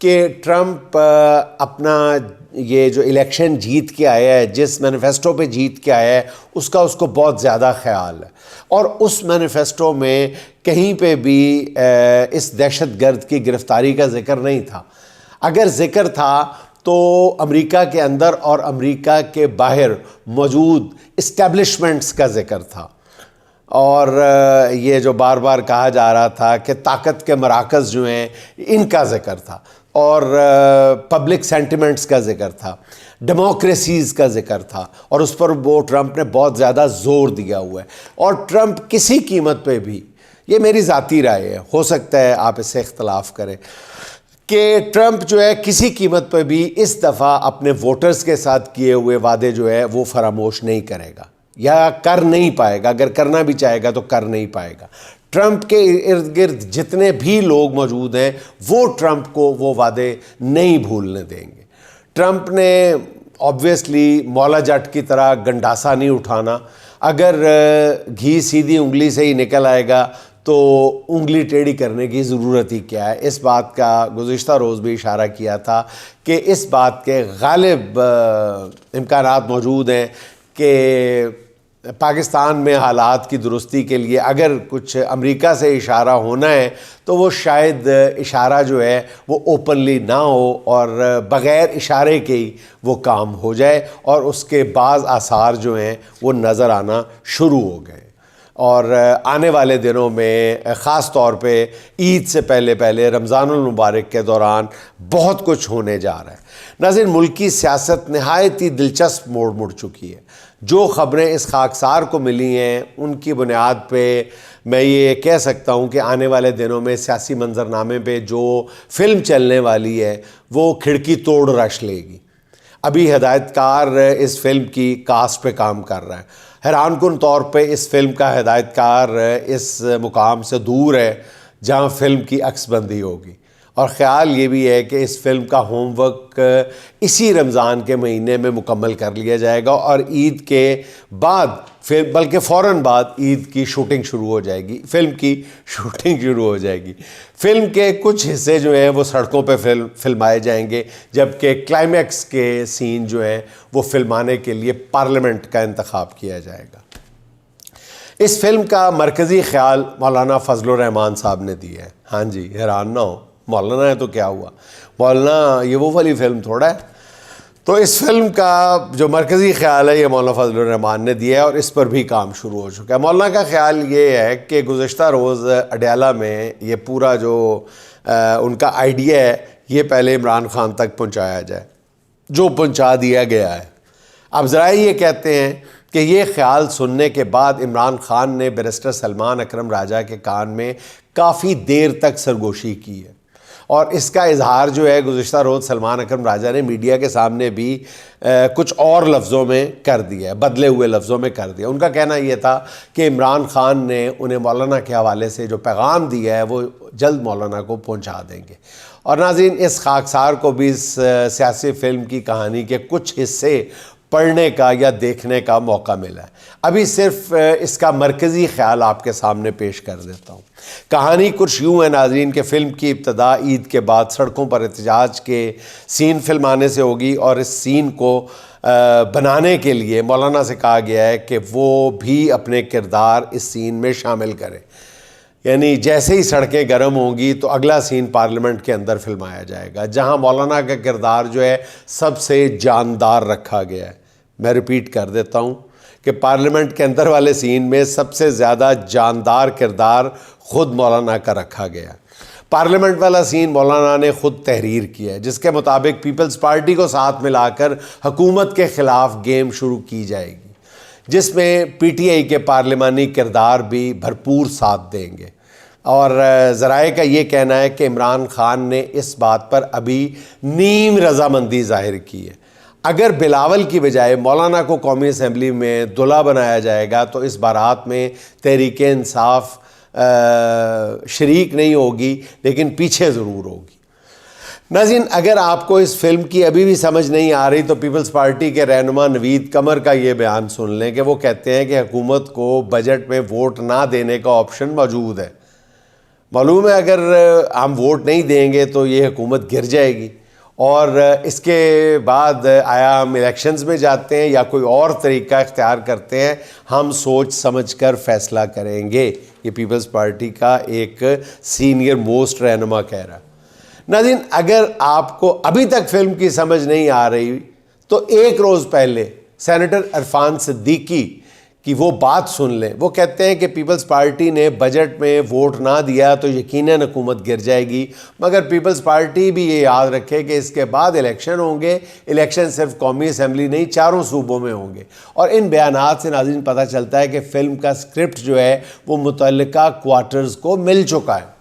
کہ ٹرمپ اپنا یہ جو الیکشن جیت کے آیا ہے، جس مینیفیسٹو پہ جیت کے آیا ہے، اس کو بہت زیادہ خیال ہے، اور اس مینیفیسٹو میں کہیں پہ بھی اس دہشت گرد کی گرفتاری کا ذکر نہیں تھا۔ اگر ذکر تھا تو امریکہ کے اندر اور امریکہ کے باہر موجود اسٹیبلشمنٹس کا ذکر تھا، اور یہ جو بار بار کہا جا رہا تھا کہ طاقت کے مراکز جو ہیں ان کا ذکر تھا، اور پبلک سینٹیمنٹس کا ذکر تھا، ڈیموکریسیز کا ذکر تھا، اور اس پر وہ ٹرمپ نے بہت زیادہ زور دیا ہوا ہے۔ اور ٹرمپ کسی قیمت پہ بھی، یہ میری ذاتی رائے ہے، ہو سکتا ہے آپ اس سے اختلاف کریں، کہ ٹرمپ جو ہے کسی قیمت پہ بھی اس دفعہ اپنے ووٹرز کے ساتھ کیے ہوئے وعدے جو ہے وہ فراموش نہیں کرے گا، یا کر نہیں پائے گا۔ اگر کرنا بھی چاہے گا تو کر نہیں پائے گا۔ ٹرمپ کے ارد گرد جتنے بھی لوگ موجود ہیں وہ ٹرمپ کو وہ وعدے نہیں بھولنے دیں گے۔ ٹرمپ نے آبویسلی مولا جٹ کی طرح گنڈاسا نہیں اٹھانا۔ اگر گھی سیدھی انگلی سے ہی نکل آئے گا تو انگلی ٹیڑھی کرنے کی ضرورت ہی کیا ہے۔ اس بات کا گزشتہ روز بھی اشارہ کیا تھا کہ اس بات کے غالب امکانات موجود ہیں کہ پاکستان میں حالات کی درستی کے لیے اگر کچھ امریکہ سے اشارہ ہونا ہے تو وہ شاید اشارہ جو ہے وہ اوپنلی نہ ہو، اور بغیر اشارے کے ہی وہ کام ہو جائے، اور اس کے بعض آثار جو ہیں وہ نظر آنا شروع ہو گئے۔ اور آنے والے دنوں میں خاص طور پہ عید سے پہلے رمضان المبارک کے دوران بہت کچھ ہونے جا رہا ہے۔ ناظرین، ملکی سیاست نہایت ہی دلچسپ موڑ مڑ چکی ہے۔ جو خبریں اس خاکسار کو ملی ہیں ان کی بنیاد پہ میں یہ کہہ سکتا ہوں کہ آنے والے دنوں میں سیاسی منظرنامے پہ جو فلم چلنے والی ہے وہ کھڑکی توڑ رش لے گی۔ ابھی ہدایت کار اس فلم کی کاسٹ پہ کام کر رہا ہے۔ حیران کن طور پہ اس فلم کا ہدایت کار اس مقام سے دور ہے جہاں فلم کی عکس بندی ہوگی، اور خیال یہ بھی ہے کہ اس فلم کا ہوم ورک اسی رمضان کے مہینے میں مکمل کر لیا جائے گا، اور عید کے بعد بلکہ فوراً بعد عید کی شوٹنگ شروع ہو جائے گی، فلم کی شوٹنگ شروع ہو جائے گی۔ فلم کے کچھ حصے جو ہیں وہ سڑکوں پہ فلمائے جائیں گے، جبکہ کلائمیکس کے سین جو ہیں وہ فلمانے کے لیے پارلیمنٹ کا انتخاب کیا جائے گا۔ اس فلم کا مرکزی خیال مولانا فضل الرحمان صاحب نے دیا ہے۔ ہاں جی، حیران نہ ہو، مولانا ہے تو کیا ہوا، مولانا یہ وہ والی فلم تھوڑا ہے۔ تو اس فلم کا جو مرکزی خیال ہے یہ مولانا فضل الرحمان نے دیا ہے، اور اس پر بھی کام شروع ہو چکا ہے۔ مولانا کا خیال یہ ہے کہ گزشتہ روز اڈیالہ میں یہ پورا جو ان کا آئیڈیا ہے یہ پہلے عمران خان تک پہنچایا جائے، جو پہنچا دیا گیا ہے۔ اب ذرائع یہ کہتے ہیں کہ یہ خیال سننے کے بعد عمران خان نے بیرسٹر سلمان اکرم راجہ کے کان میں کافی دیر تک سرگوشی کی ہے، اور اس کا اظہار جو ہے گزشتہ روز سلمان اکرم راجہ نے میڈیا کے سامنے بھی کچھ اور لفظوں میں کر دیا ہے، بدلے ہوئے لفظوں میں کر دیا۔ ان کا کہنا یہ تھا کہ عمران خان نے انہیں مولانا کے حوالے سے جو پیغام دیا ہے وہ جلد مولانا کو پہنچا دیں گے۔ اور ناظرین، اس خاکسار کو بھی اس سیاسی فلم کی کہانی کے کچھ حصے پڑھنے کا یا دیکھنے کا موقع ملا ہے۔ ابھی صرف اس کا مرکزی خیال آپ کے سامنے پیش کر دیتا ہوں۔ کہانی کچھ یوں ہے ناظرین کہ فلم کی ابتدا عید کے بعد سڑکوں پر احتجاج کے سین فلمانے سے ہوگی، اور اس سین کو بنانے کے لیے مولانا سے کہا گیا ہے کہ وہ بھی اپنے کردار اس سین میں شامل کریں۔ یعنی جیسے ہی سڑکیں گرم ہوں گی تو اگلا سین پارلیمنٹ کے اندر فلمایا جائے گا، جہاں مولانا کا کردار جو ہے سب سے جاندار رکھا گیا ہے۔ میں ریپیٹ کر دیتا ہوں کہ پارلیمنٹ کے اندر والے سین میں سب سے زیادہ جاندار کردار خود مولانا کا رکھا گیا۔ پارلیمنٹ والا سین مولانا نے خود تحریر کیا ہے، جس کے مطابق پیپلز پارٹی کو ساتھ ملا کر حکومت کے خلاف گیم شروع کی جائے گی، جس میں پی ٹی آئی کے پارلیمانی کردار بھی بھرپور ساتھ دیں گے۔ اور ذرائع کا یہ کہنا ہے کہ عمران خان نے اس بات پر ابھی نیم رضامندی ظاہر کی ہے۔ اگر بلاول کی بجائے مولانا کو قومی اسمبلی میں دلہا بنایا جائے گا تو اس بارات میں تحریک انصاف شریک نہیں ہوگی، لیکن پیچھے ضرور ہوگی۔ ناظرین، اگر آپ کو اس فلم کی ابھی بھی سمجھ نہیں آ رہی تو پیپلز پارٹی کے رہنما نوید قمر کا یہ بیان سن لیں کہ وہ کہتے ہیں کہ حکومت کو بجٹ میں ووٹ نہ دینے کا آپشن موجود ہے۔ معلوم ہے اگر ہم ووٹ نہیں دیں گے تو یہ حکومت گر جائے گی، اور اس کے بعد آیا ہم الیکشنز میں جاتے ہیں یا کوئی اور طریقہ اختیار کرتے ہیں، ہم سوچ سمجھ کر فیصلہ کریں گے، یہ پیپلز پارٹی کا ایک سینئر موسٹ رہنما کہہ رہا ہے۔ ناظرین، اگر آپ کو ابھی تک فلم کی سمجھ نہیں آ رہی تو ایک روز پہلے سینیٹر عرفان صدیقی کی وہ بات سن لیں۔ وہ کہتے ہیں کہ پیپلز پارٹی نے بجٹ میں ووٹ نہ دیا تو یقیناً حکومت گر جائے گی، مگر پیپلز پارٹی بھی یہ یاد رکھے کہ اس کے بعد الیکشن ہوں گے، الیکشن صرف قومی اسمبلی نہیں 4 صوبوں میں ہوں گے۔ اور ان بیانات سے ناظرین پتہ چلتا ہے کہ فلم کا اسکرپٹ جو ہے وہ متعلقہ کوارٹرز کو مل چکا ہے۔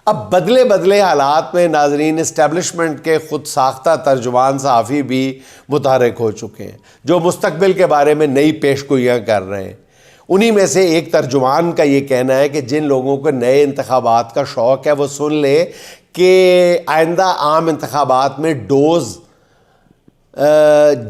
اب بدلے حالات میں ناظرین اسٹیبلشمنٹ کے خود ساختہ ترجمان صحافی بھی متحرک ہو چکے ہیں، جو مستقبل کے بارے میں نئی پیش گوئیاں کر رہے ہیں۔ انہی میں سے ایک ترجمان کا یہ کہنا ہے کہ جن لوگوں کو نئے انتخابات کا شوق ہے وہ سن لے کہ آئندہ عام انتخابات میں ڈوز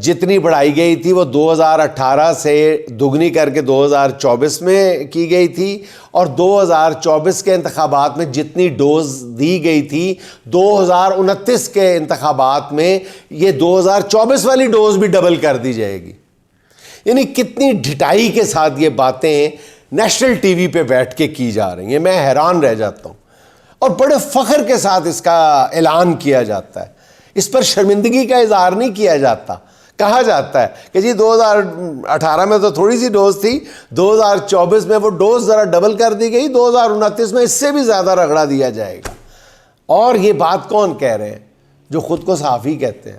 جتنی بڑھائی گئی تھی وہ 2018 سے دگنی کر کے 2024 میں کی گئی تھی، اور 2024 کے انتخابات میں جتنی ڈوز دی گئی تھی 2029 کے انتخابات میں یہ 2024 والی ڈوز بھی ڈبل کر دی جائے گی۔ یعنی کتنی ڈھٹائی کے ساتھ یہ باتیں نیشنل ٹی وی پہ بیٹھ کے کی جا رہی ہیں، میں حیران رہ جاتا ہوں، اور بڑے فخر کے ساتھ اس کا اعلان کیا جاتا ہے۔ اس پر شرمندگی کا اظہار نہیں کیا جاتا، کہا جاتا ہے کہ جی 2018 میں تو تھوڑی سی ڈوز تھی، 2024 میں وہ ڈوز ذرا ڈبل کر دی گئی، 2029 میں اس سے بھی زیادہ رگڑا دیا جائے گا۔ اور یہ بات کون کہہ رہے ہیں؟ جو خود کو صحافی کہتے ہیں۔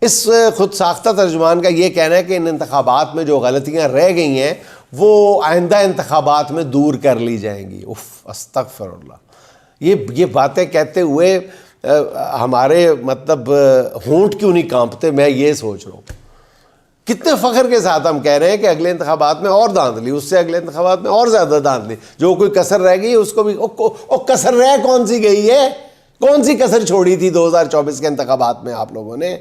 اس خود ساختہ ترجمان کا یہ کہنا ہے کہ ان انتخابات میں جو غلطیاں رہ گئی ہیں وہ آئندہ انتخابات میں دور کر لی جائیں گی۔ استغفر اللہ، یہ باتیں کہتے ہوئے ہمارے مطلب ہونٹ کیوں نہیں کانپتے؟ میں یہ سوچ رہا ہوں کتنے فخر کے ساتھ ہم کہہ رہے ہیں کہ اگلے انتخابات میں اور دھاندلی، اس سے اگلے انتخابات میں اور زیادہ دھاندلی، جو کوئی کسر رہ گئی اس کو بھی کسر رہ کون سی گئی ہے؟ کون سی کسر چھوڑی تھی 2024 کے انتخابات میں آپ لوگوں نے؟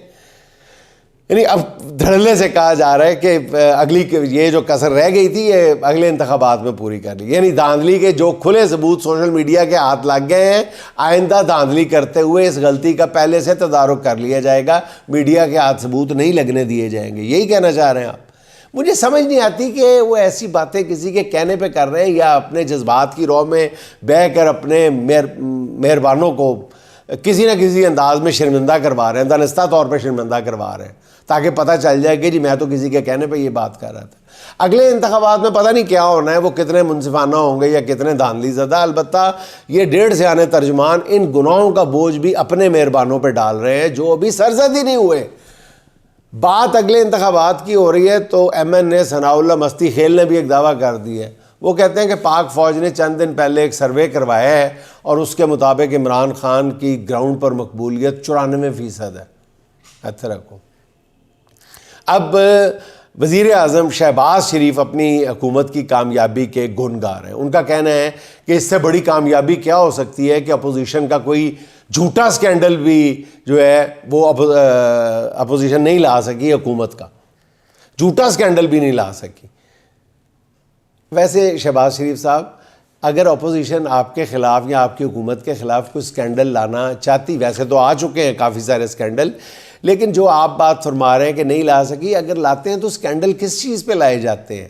یعنی اب دھڑلے سے کہا جا رہا ہے کہ اگلی یہ جو کسر رہ گئی تھی یہ اگلے انتخابات میں پوری کر لی، یعنی دھاندلی کے جو کھلے ثبوت سوشل میڈیا کے ہاتھ لگ گئے ہیں، آئندہ دھاندلی کرتے ہوئے اس غلطی کا پہلے سے تدارک کر لیا جائے گا، میڈیا کے ہاتھ ثبوت نہیں لگنے دیے جائیں گے۔ یہی کہنا چاہ رہے ہیں آپ؟ مجھے سمجھ نہیں آتی کہ وہ ایسی باتیں کسی کے کہنے پہ کر رہے ہیں یا اپنے جذبات کی رو میں بہہ کر اپنے مہربانوں کو کسی نہ کسی انداز میں شرمندہ کروا رہے ہیں، دانستہ طور پہ شرمندہ کروا رہے ہیں، تاکہ پتہ چل جائے کہ جی میں تو کسی کے کہنے پہ یہ بات کر رہا تھا۔ اگلے انتخابات میں پتہ نہیں کیا ہونا ہے، وہ کتنے منصفانہ ہوں گے یا کتنے دھاندلی زدہ۔ البتہ یہ 1.5 سیانے ترجمان ان گناہوں کا بوجھ بھی اپنے مہربانوں پہ ڈال رہے ہیں جو ابھی سرزد ہی نہیں ہوئے۔ بات اگلے انتخابات کی ہو رہی ہے تو ایم این اے ثناء اللہ مستی خیل نے بھی ایک دعویٰ کر دی ہے۔ وہ کہتے ہیں کہ پاک فوج نے چند دن پہلے ایک سروے کروایا ہے اور اس کے مطابق عمران خان کی گراؤنڈ پر مقبولیت 94% ہے۔ اچھا رکھو۔ اب وزیر اعظم شہباز شریف اپنی حکومت کی کامیابی کے گن گا رہے ہیں۔ ان کا کہنا ہے کہ اس سے بڑی کامیابی کیا ہو سکتی ہے کہ اپوزیشن کا کوئی جھوٹا سکینڈل بھی جو ہے وہ اپوزیشن نہیں لا سکی، حکومت کا جھوٹا سکینڈل بھی نہیں لا سکی۔ ویسے شہباز شریف صاحب، اگر اپوزیشن آپ کے خلاف یا آپ کی حکومت کے خلاف کوئی سکینڈل لانا چاہتی، ویسے تو آ چکے ہیں کافی سارے سکینڈل، لیکن جو آپ بات فرما رہے ہیں کہ نہیں لا سکی، اگر لاتے ہیں تو سکینڈل کس چیز پہ لائے جاتے ہیں؟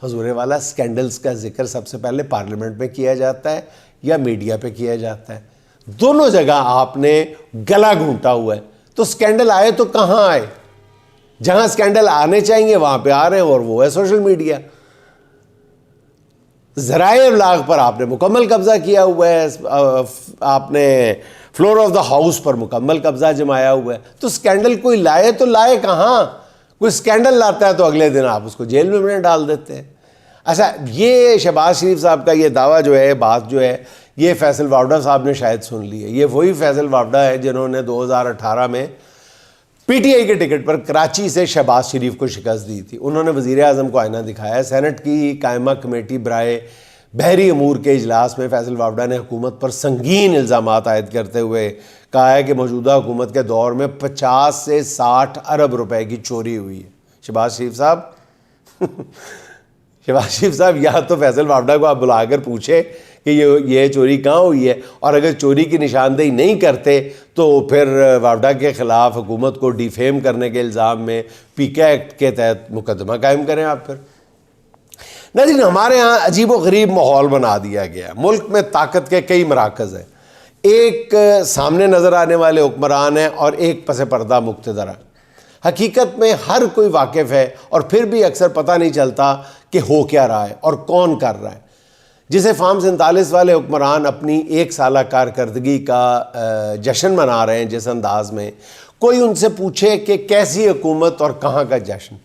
حضور والا، سکینڈلز کا ذکر سب سے پہلے پارلیمنٹ میں کیا جاتا ہے یا میڈیا پہ کیا جاتا ہے؟ دونوں جگہ آپ نے گلا گھونٹا ہوا ہے۔ تو سکینڈل آئے تو کہاں آئے؟ جہاں سکینڈل آنے چاہیے وہاں پہ آ رہے ہیں، اور وہ ہے سوشل میڈیا۔ ذرائع ابلاغ پر آپ نے مکمل قبضہ کیا ہوا ہے، آپ نے فلور آف دا ہاؤس پر مکمل قبضہ جمایا ہوا ہے۔ تو سکینڈل کوئی لائے تو لائے کہاں؟ کوئی سکینڈل لاتا ہے تو اگلے دن آپ اس کو جیل میں ڈال دیتے ہیں۔ اچھا، یہ شہباز شریف صاحب کا یہ دعویٰ جو ہے، بات جو ہے، یہ فیصل وارڈا صاحب نے شاید سن لی ہے۔ یہ وہی فیصل وارڈا ہے جنہوں نے 2018 میں پی ٹی آئی کے ٹکٹ پر کراچی سے شہباز شریف کو شکست دی تھی۔ انہوں نے وزیر اعظم کو آئینہ دکھایا۔ سینٹ کی قائمہ کمیٹی برائے بحری امور کے اجلاس میں فیصل وارڈا نے حکومت پر سنگین الزامات عائد کرتے ہوئے کہا ہے کہ موجودہ حکومت کے دور میں 50 سے 60 ارب روپے کی چوری ہوئی ہے۔ شہباز شریف صاحب یا تو فیصل وارڈا کو آپ بلا کر پوچھے کہ یہ چوری کہاں ہوئی ہے، اور اگر چوری کی نشاندہی نہیں کرتے تو پھر واوڈا کے خلاف حکومت کو ڈیفیم کرنے کے الزام میں پیکا ایکٹ کے تحت مقدمہ قائم کریں آپ پھر۔ ناظرین، ہمارے ہاں عجیب و غریب ماحول بنا دیا گیا ہے۔ ملک میں طاقت کے کئی مراکز ہیں، ایک سامنے نظر آنے والے حکمران ہیں اور ایک پس پردہ مقتدر ہے۔ حقیقت میں ہر کوئی واقف ہے اور پھر بھی اکثر پتہ نہیں چلتا کہ ہو کیا رہا ہے اور کون کر رہا ہے۔ جسے فارم 47 والے حکمران اپنی 1 سالہ کارکردگی کا جشن منا رہے ہیں، جس انداز میں کوئی ان سے پوچھے کہ کیسی حکومت اور کہاں کا جشن۔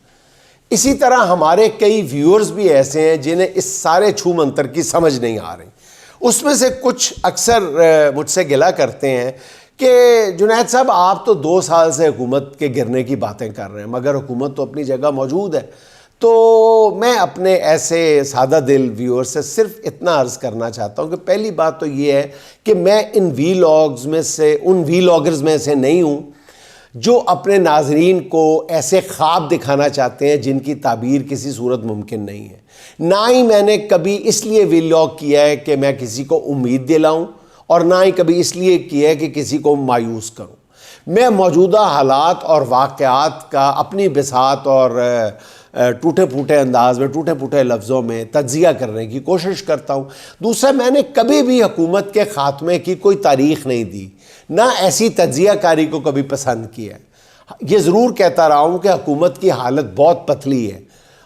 اسی طرح ہمارے کئی ویورز بھی ایسے ہیں جنہیں اس سارے چھو منتر کی سمجھ نہیں آ رہی۔ اس میں سے کچھ اکثر مجھ سے گلہ کرتے ہیں کہ جنید صاحب آپ تو 2 سال سے حکومت کے گرنے کی باتیں کر رہے ہیں، مگر حکومت تو اپنی جگہ موجود ہے۔ تو میں اپنے ایسے سادہ دل ویور سے صرف اتنا عرض کرنا چاہتا ہوں کہ پہلی بات تو یہ ہے کہ میں ان وی لاگرز میں سے نہیں ہوں جو اپنے ناظرین کو ایسے خواب دکھانا چاہتے ہیں جن کی تعبیر کسی صورت ممکن نہیں ہے۔ نہ ہی میں نے کبھی اس لیے وی لاگ کیا ہے کہ میں کسی کو امید دلاؤں، اور نہ ہی کبھی اس لیے کیا ہے کہ کسی کو مایوس کروں۔ میں موجودہ حالات اور واقعات کا اپنی بساط اور ٹوٹے پھوٹے انداز میں، ٹوٹے پھوٹے لفظوں میں تجزیہ کرنے کی کوشش کرتا ہوں۔ دوسرا، میں نے کبھی بھی حکومت کے خاتمے کی کوئی تاریخ نہیں دی، نہ ایسی تجزیہ کاری کو کبھی پسند کیا ہے۔ یہ ضرور کہتا رہا ہوں کہ حکومت کی حالت بہت پتلی ہے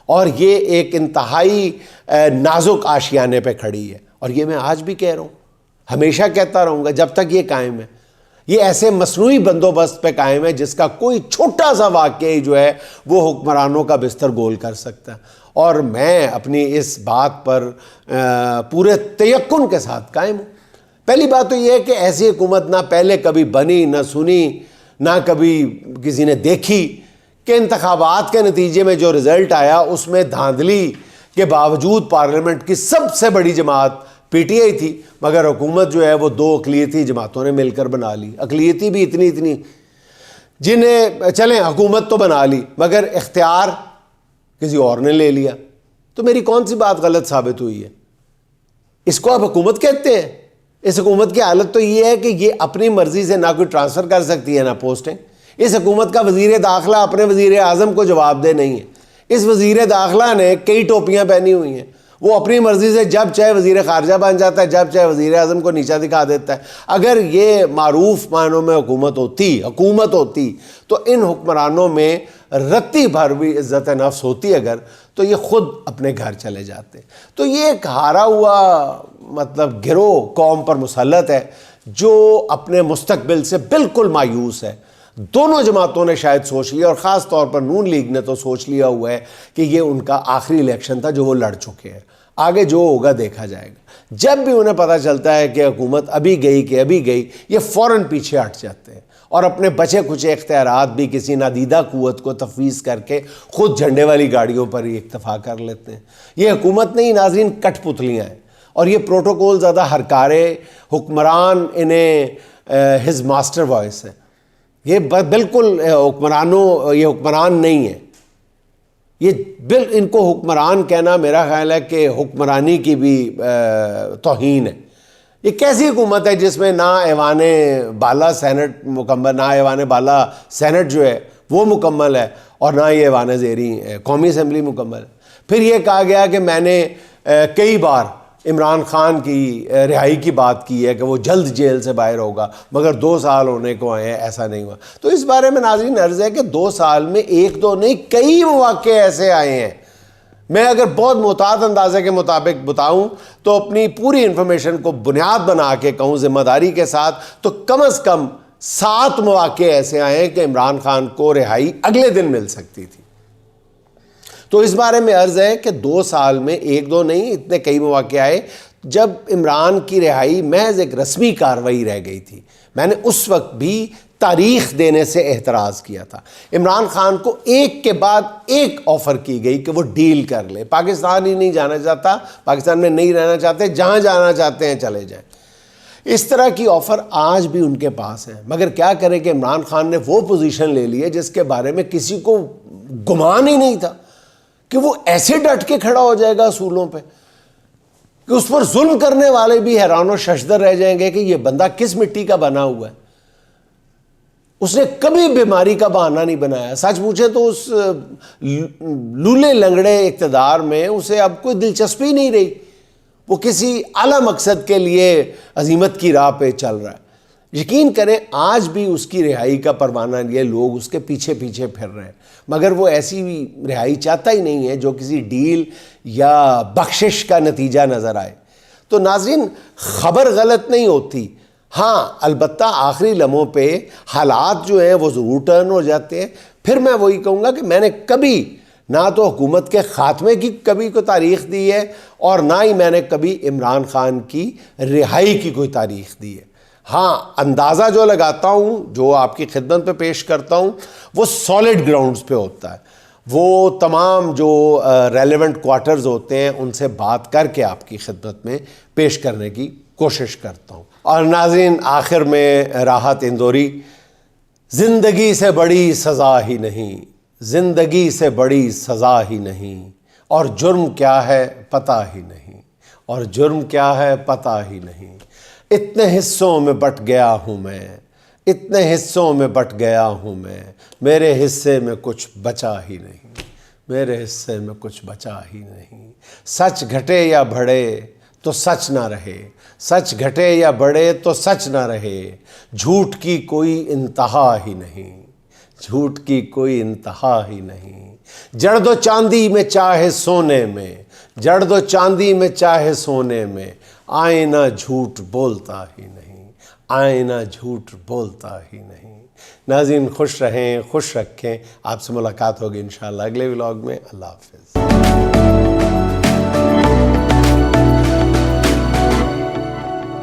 اور یہ ایک انتہائی نازک آشیانے پہ کھڑی ہے، اور یہ میں آج بھی کہہ رہا ہوں، ہمیشہ کہتا رہوں گا جب تک یہ قائم ہے۔ یہ ایسے مصنوعی بندوبست پہ قائم ہے جس کا کوئی چھوٹا سا واقعہ جو ہے وہ حکمرانوں کا بستر گول کر سکتا ہے، اور میں اپنی اس بات پر پورے تیقن کے ساتھ قائم ہوں۔ پہلی بات تو یہ ہے کہ ایسی حکومت نہ پہلے کبھی بنی، نہ سنی، نہ کبھی کسی نے دیکھی کہ انتخابات کے نتیجے میں جو رزلٹ آیا اس میں دھاندلی کے باوجود پارلیمنٹ کی سب سے بڑی جماعت پی ٹی آئی تھی، مگر حکومت جو ہے وہ 2 اقلیتی جماعتوں نے مل کر بنا لی۔ اقلیتی بھی اتنی جنہیں چلیں حکومت تو بنا لی مگر اختیار کسی اور نے لے لیا، تو میری کون سی بات غلط ثابت ہوئی ہے؟ اس کو آپ حکومت کہتے ہیں؟ اس حکومت کی حالت تو یہ ہے کہ یہ اپنی مرضی سے نہ کوئی ٹرانسفر کر سکتی ہے نہ پوسٹیں۔ اس حکومت کا وزیر داخلہ اپنے وزیر اعظم کو جواب دہ نہیں ہے۔ اس وزیر داخلہ نے کئی ٹوپیاں پہنی ہوئی ہیں، وہ اپنی مرضی سے جب چاہے وزیر خارجہ بن جاتا ہے، جب چاہے وزیر اعظم کو نیچا دکھا دیتا ہے۔ اگر یہ معروف معنوں میں حکومت ہوتی تو ان حکمرانوں میں رتی بھر بھی عزت نفس ہوتی اگر، تو یہ خود اپنے گھر چلے جاتے۔ تو یہ ایک ہارا ہوا گروہ قوم پر مسلط ہے جو اپنے مستقبل سے بالکل مایوس ہے۔ دونوں جماعتوں نے شاید سوچ لیا، اور خاص طور پر نون لیگ نے تو سوچ لیا ہوا ہے کہ یہ ان کا آخری الیکشن تھا جو وہ لڑ چکے ہیں، آگے جو ہوگا دیکھا جائے گا۔ جب بھی انہیں پتہ چلتا ہے کہ حکومت ابھی گئی، یہ فوراً پیچھے ہٹ جاتے ہیں اور اپنے بچے کچھ اختیارات بھی کسی نادیدہ قوت کو تفویض کر کے خود جھنڈے والی گاڑیوں پر ہی اکتفا کر لیتے ہیں۔ یہ حکومت نہیں ناظرین، کٹ پتلیاں ہیں، اور یہ پروٹوکول زیادہ ہرکارے حکمران انہیں ہز ماسٹر وائس ہے۔ یہ بالکل یہ حکمران نہیں ہے، ان کو حکمران کہنا میرا خیال ہے کہ حکمرانی کی بھی توہین ہے۔ یہ کیسی حکومت ہے جس میں نہ ایوان بالا سینٹ مکمل، نہ ایوان بالا سینٹ جو ہے وہ مکمل ہے، اور نہ یہ ایوان زیریں قومی اسمبلی مکمل ہے۔ پھر یہ کہا گیا کہ میں نے کئی بار عمران خان کی رہائی کی بات کی ہے کہ وہ جلد جیل سے باہر ہوگا، مگر 2 سال ہونے کو آئے ہیں، ایسا نہیں ہوا۔ تو اس بارے میں ناظرین عرض ہے کہ 2 سال میں 1-2 نہیں، کئی مواقع ایسے آئے ہیں۔ میں اگر بہت محتاط اندازے کے مطابق بتاؤں تو اپنی پوری انفارمیشن کو بنیاد بنا کے کہوں ذمہ داری کے ساتھ، تو کم از کم 7 مواقع ایسے آئے ہیں کہ عمران خان کو رہائی اگلے دن مل سکتی تھی۔ تو اس بارے میں عرض ہے کہ 2 سال میں 1-2 نہیں، اتنے کئی مواقع آئے جب عمران کی رہائی محض ایک رسمی کارروائی رہ گئی تھی۔ میں نے اس وقت بھی تاریخ دینے سے احتراز کیا تھا۔ عمران خان کو ایک کے بعد ایک آفر کی گئی کہ وہ ڈیل کر لے، پاکستان ہی نہیں جانا چاہتا، پاکستان میں نہیں رہنا چاہتے، جہاں جانا چاہتے ہیں چلے جائیں۔ اس طرح کی آفر آج بھی ان کے پاس ہیں، مگر کیا کریں کہ عمران خان نے وہ پوزیشن لے لی ہے جس کے بارے میں کسی کو گمان ہی نہیں تھا کہ وہ ایسے ڈٹ کے کھڑا ہو جائے گا اصولوں پہ۔ کہ اس پر ظلم کرنے والے بھی حیران و ششدر رہ جائیں گے کہ یہ بندہ کس مٹی کا بنا ہوا ہے. اس نے کبھی بیماری کا بہانہ نہیں بنایا. سچ پوچھے تو اس لولے لنگڑے اقتدار میں اسے اب کوئی دلچسپی نہیں رہی. وہ کسی اعلیٰ مقصد کے لیے عزیمت کی راہ پہ چل رہا ہے. یقین کریں آج بھی اس کی رہائی کا پروانہ لیے لوگ اس کے پیچھے پیچھے پھر رہے ہیں، مگر وہ ایسی رہائی چاہتا ہی نہیں ہے جو کسی ڈیل یا بخشش کا نتیجہ نظر آئے. تو ناظرین، خبر غلط نہیں ہوتی، ہاں البتہ آخری لمحوں پہ حالات جو ہیں وہ ضرور ٹرن ہو جاتے ہیں. پھر میں وہی کہوں گا کہ میں نے کبھی نہ تو حکومت کے خاتمے کی کبھی کوئی تاریخ دی ہے اور نہ ہی میں نے کبھی عمران خان کی رہائی کی کوئی تاریخ دی ہے. ہاں اندازہ جو لگاتا ہوں، جو آپ کی خدمت پہ پیش کرتا ہوں، وہ سالڈ گراؤنڈز پہ ہوتا ہے. وہ تمام جو ریلیونٹ کوارٹرز ہوتے ہیں ان سے بات کر کے آپ کی خدمت میں پیش کرنے کی کوشش کرتا ہوں. اور ناظرین، آخر میں راحت اندوری: زندگی سے بڑی سزا ہی نہیں، زندگی سے بڑی سزا ہی نہیں، اور جرم کیا ہے پتہ ہی نہیں، اور جرم کیا ہے پتہ ہی نہیں. اتنے حصوں میں بٹ گیا ہوں میں، اتنے حصوں میں بٹ گیا ہوں میں، میرے حصے میں کچھ بچا ہی نہیں، میرے حصے میں کچھ بچا ہی نہیں. سچ گھٹے یا بڑھے تو سچ نہ رہے، سچ گھٹے یا بڑھے تو سچ نہ رہے. جھوٹ کی کوئی انتہا ہی نہیں، جھوٹ کی کوئی انتہا ہی نہیں. جڑ دو چاندی میں چاہے سونے میں، جڑ دو چاندی میں چاہے سونے میں، آئینہ جھوٹ بولتا ہی نہیں، آئینہ جھوٹ بولتا ہی نہیں. ناظرین، خوش رہیں، خوش رکھیں. آپ سے ملاقات ہوگی انشاءاللہ اگلے ولاگ میں. اللہ حافظ.